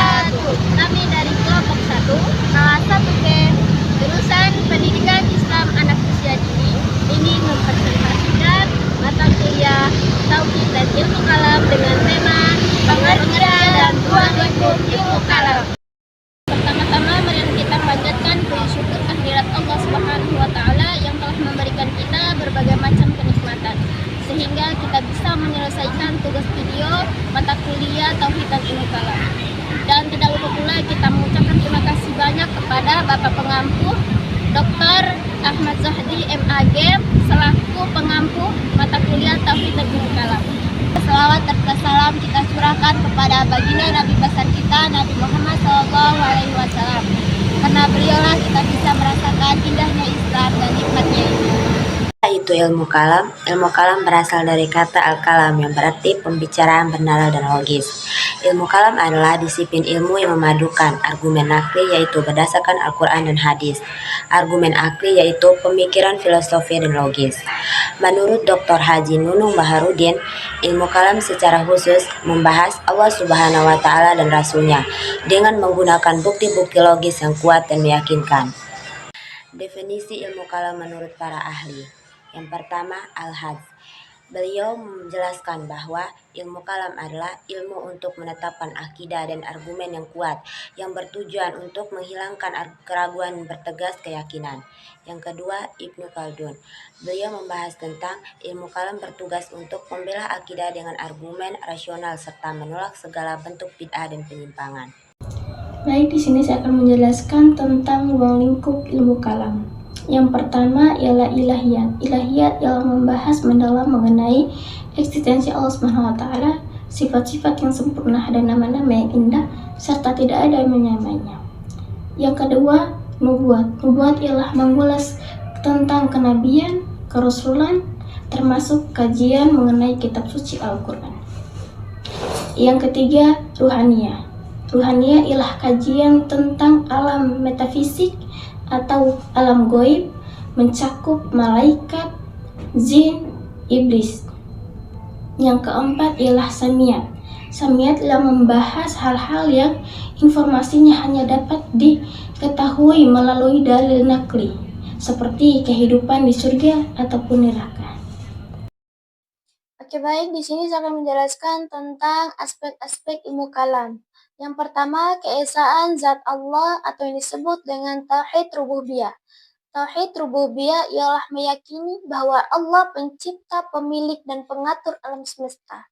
wabarakatuh. Kami dari kelompok 1, kelas 1B, jurusan Pendidikan Islam Anak Usia Dini, ingin mempresentasikan mata kuliah Tauhid dan Ilmu Kalam dengan tema Pengertian dan Ruang Lingkup Ilmu Kalam. Pertama-tama mari kita panjatkan puji syukur kehadirat Allah Subhanahu wa taala yang telah memberikan kita berbagai macam kenikmatan sehingga kita bisa menyelesaikan tugas video mata kuliah Tauhid dan Ilmu Kalam. Dan tidak lupa pula kita mengucapkan terima kasih banyak kepada Bapak Pengampu Dr. Ahmad Zahdi MAG selaku pengampu mata kuliah Tauhid dan Ilmu Kalam. Selawat serta salam kita curahkan kepada baginda Nabi besar kita Nabi Muhammad SAW. Karena beliaulah kita bisa merasakan indahnya Islam dan nikmatnya ini. Itu ilmu kalam. Ilmu kalam berasal dari kata al-kalam yang berarti pembicaraan bernalar dan logis. Ilmu kalam adalah disiplin ilmu yang memadukan argumen akli yaitu berdasarkan Al-Quran dan hadis. Argumen akli yaitu pemikiran filosofi dan logis. Menurut Dr. Haji Nunung Baharudin, ilmu kalam secara khusus membahas Allah Subhanahu wa taala dan Rasulnya dengan menggunakan bukti-bukti logis yang kuat dan meyakinkan. Definisi ilmu kalam menurut para ahli. Yang pertama, Al-Hadz. Beliau menjelaskan bahwa ilmu kalam adalah ilmu untuk menetapkan akidah dan argumen yang kuat yang bertujuan untuk menghilangkan keraguan dan bertegas keyakinan. Yang kedua, Ibnu Khaldun. Beliau membahas tentang ilmu kalam bertugas untuk membela akidah dengan argumen rasional serta menolak segala bentuk bid'ah dan penyimpangan. Baik, di sini saya akan menjelaskan tentang ruang lingkup ilmu kalam. Yang pertama ialah ilahiyat. Ilahiyat ialah membahas mendalam mengenai eksistensi Allah SWT, sifat-sifat yang sempurna dan nama-nama yang indah, serta tidak ada yang menyamainya. Yang kedua, nubuat. Nubuat ialah mengulas tentang kenabian, kerasulan, termasuk kajian mengenai kitab suci Al-Quran. Yang ketiga, ruhaniyah. Ruhaniyah ialah kajian tentang alam metafisik atau alam goib, mencakup malaikat, jin, iblis. Yang keempat ialah samiyat. Samiyat ialah membahas hal-hal yang informasinya hanya dapat diketahui melalui dalil nakli, seperti kehidupan di surga ataupun neraka. Oke, baik, di sini saya akan menjelaskan tentang aspek-aspek ilmu kalam. Yang pertama, keesaan zat Allah atau yang disebut dengan Tauhid Rububiyah. Tauhid Rububiyah ialah meyakini bahwa Allah pencipta, pemilik, dan pengatur alam semesta.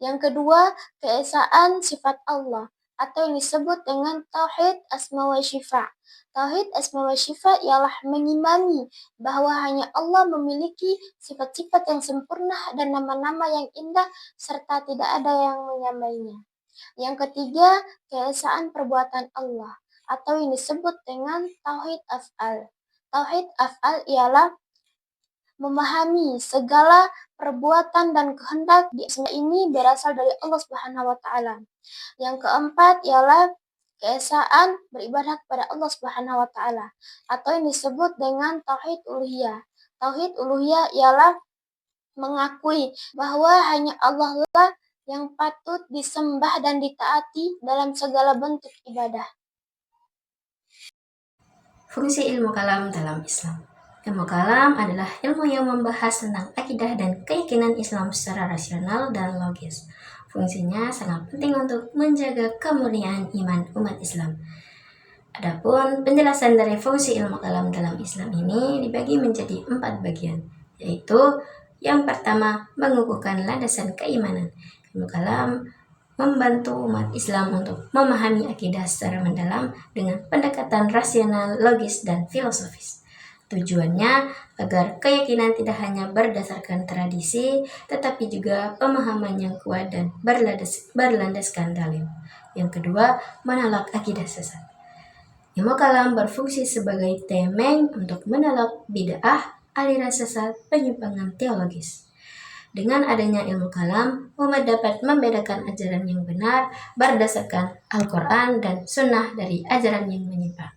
Yang kedua, keesaan sifat Allah atau yang disebut dengan Tauhid Asma wa Syifa. Tauhid Asma wa Syifa ialah mengimani bahwa hanya Allah memiliki sifat-sifat yang sempurna dan nama-nama yang indah serta tidak ada yang menyamainya. Yang ketiga, keesaan perbuatan Allah atau yang disebut dengan Tauhid Af'al. Tauhid Af'al ialah memahami segala perbuatan dan kehendak di asma ini berasal dari Allah Subhanahu wa taala. Yang keempat ialah keesaan beribadah kepada Allah Subhanahu wa taala atau yang disebut dengan Tauhid Uluhiyah. Tauhid Uluhiyah ialah mengakui bahwa hanya Allah lah yang patut disembah dan ditaati dalam segala bentuk ibadah. Fungsi ilmu kalam dalam Islam. Ilmu kalam adalah ilmu yang membahas tentang akidah dan keyakinan Islam secara rasional dan logis. Fungsinya sangat penting untuk menjaga kemurnian iman umat Islam. Adapun penjelasan dari fungsi ilmu kalam dalam Islam ini dibagi menjadi 4 bagian, yaitu yang pertama, mengukuhkan landasan keimanan. Ilmu kalam membantu umat Islam untuk memahami akidah secara mendalam dengan pendekatan rasional, logis, dan filosofis. Tujuannya agar keyakinan tidak hanya berdasarkan tradisi, tetapi juga pemahaman yang kuat dan berlandaskan dalil. Yang kedua, menolak akidah sesat. Ilmu kalam berfungsi sebagai tameng untuk menolak bid'ah, aliran sesat, penyimpangan teologis. Dengan adanya ilmu kalam, umat dapat membedakan ajaran yang benar berdasarkan Al-Quran dan Sunnah dari ajaran yang menyimpang.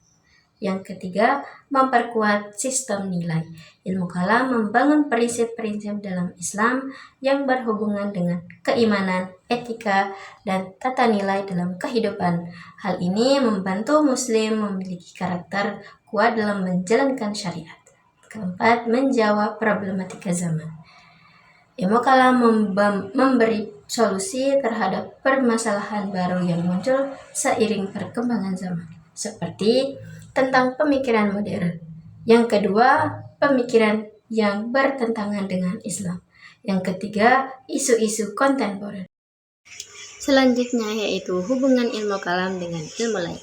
Yang ketiga, memperkuat sistem nilai. Ilmu kalam membangun prinsip-prinsip dalam Islam yang berhubungan dengan keimanan, etika, dan tata nilai dalam kehidupan. Hal ini membantu Muslim memiliki karakter kuat dalam menjalankan syariat. Keempat, menjawab problematika zaman. Ilmu kalam memberi solusi terhadap permasalahan baru yang muncul seiring perkembangan zaman, seperti tentang pemikiran modern. Yang kedua, pemikiran yang bertentangan dengan Islam. Yang ketiga, isu-isu kontemporer. Selanjutnya yaitu hubungan ilmu kalam dengan ilmu lain.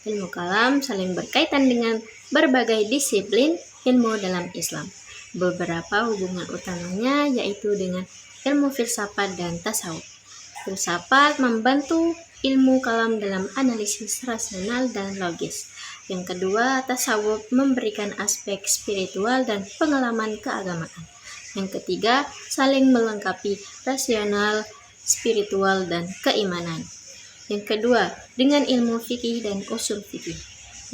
Ilmu kalam saling berkaitan dengan berbagai disiplin ilmu dalam Islam. Beberapa hubungan utamanya yaitu dengan ilmu filsafat dan tasawuf. Filsafat membantu ilmu kalam dalam analisis rasional dan logis. Yang kedua, tasawuf memberikan aspek spiritual dan pengalaman keagamaan. Yang ketiga, saling melengkapi rasional, spiritual, dan keimanan. Yang kedua, dengan ilmu fikih dan usul fikih.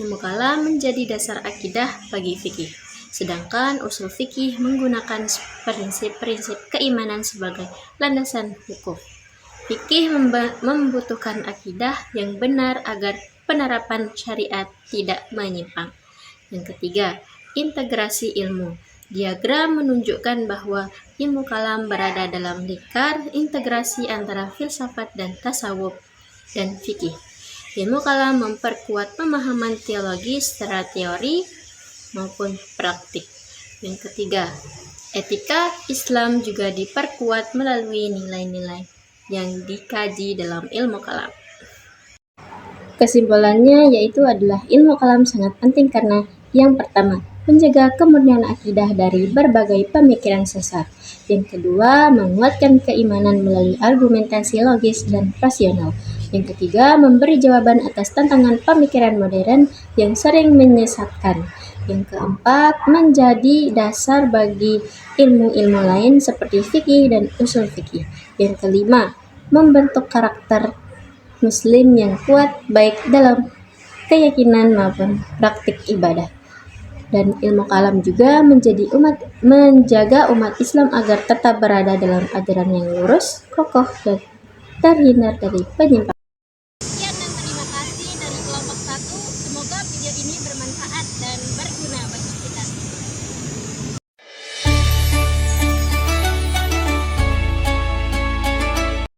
Ilmu kalam menjadi dasar akidah bagi fikih. Sedangkan usul fikih menggunakan prinsip-prinsip keimanan sebagai landasan hukum. Fikih membutuhkan akidah yang benar agar penerapan syariat tidak menyimpang. Yang ketiga, integrasi ilmu. Diagram menunjukkan bahwa ilmu kalam berada dalam lingkar integrasi antara filsafat dan tasawuf dan fikih. Ilmu kalam memperkuat pemahaman teologi secara teori maupun praktik. Yang ketiga, etika Islam juga diperkuat melalui nilai-nilai yang dikaji dalam ilmu kalam. Kesimpulannya yaitu adalah ilmu kalam sangat penting karena yang pertama, menjaga kemurnian akidah dari berbagai pemikiran sesat. Yang kedua, menguatkan keimanan melalui argumentasi logis dan rasional. Yang ketiga, memberi jawaban atas tantangan pemikiran modern yang sering menyesatkan. Yang keempat, menjadi dasar bagi ilmu-ilmu lain seperti fikih dan usul fikih. Yang kelima, membentuk karakter Muslim yang kuat baik dalam keyakinan maupun praktik ibadah. Dan ilmu kalam juga menjaga umat Islam agar tetap berada dalam ajaran yang lurus, kokoh, dan terhindar dari penyimpangan. Sekian dan terima kasih dari kelompok 1. Semoga video ini bermanfaat dan berguna bagi